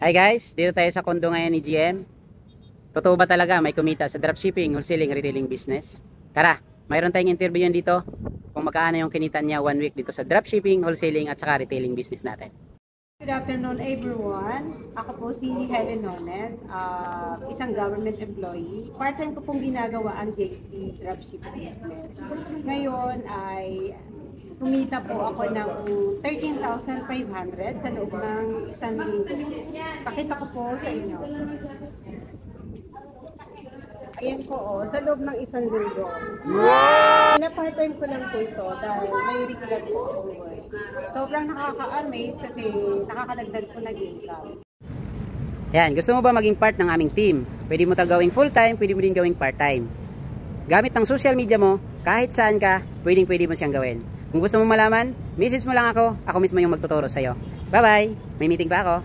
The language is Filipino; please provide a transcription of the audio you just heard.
Hi guys, dito tayo sa condo ngayon ni GM. Totoo ba talaga may kumita sa dropshipping, wholesaling, retailing business? Tara, mayroon tayong interview dito kung magkano yung kinita niya 1 week dito sa dropshipping, wholesaling at saka retailing business natin. Good afternoon everyone. Ako po si Helen Noned, isang government employee. Part-time ko pong ginagawa ang JC Dropshipping Business. Ngayon ay kumita po ako ng 13,500 sa loob ng isang linggo. Pakita ko po sa inyo. Ayan po, sa loob ng isang linggo. Wow! Na-part-time ko lang po ito dahil may regular po ako work. Sobrang nakaka-amaze kasi nakakadagdag po ng income. Yan, gusto mo ba maging part ng aming team? Pwede mo ito gawing full-time, pwede mo din gawing part-time. Gamit ng social media mo, kahit saan ka, pwede mo siyang gawin. Kung gusto mo malaman, message mo lang ako mismo yung magtuturo sa'yo. Bye-bye! May meeting pa ako.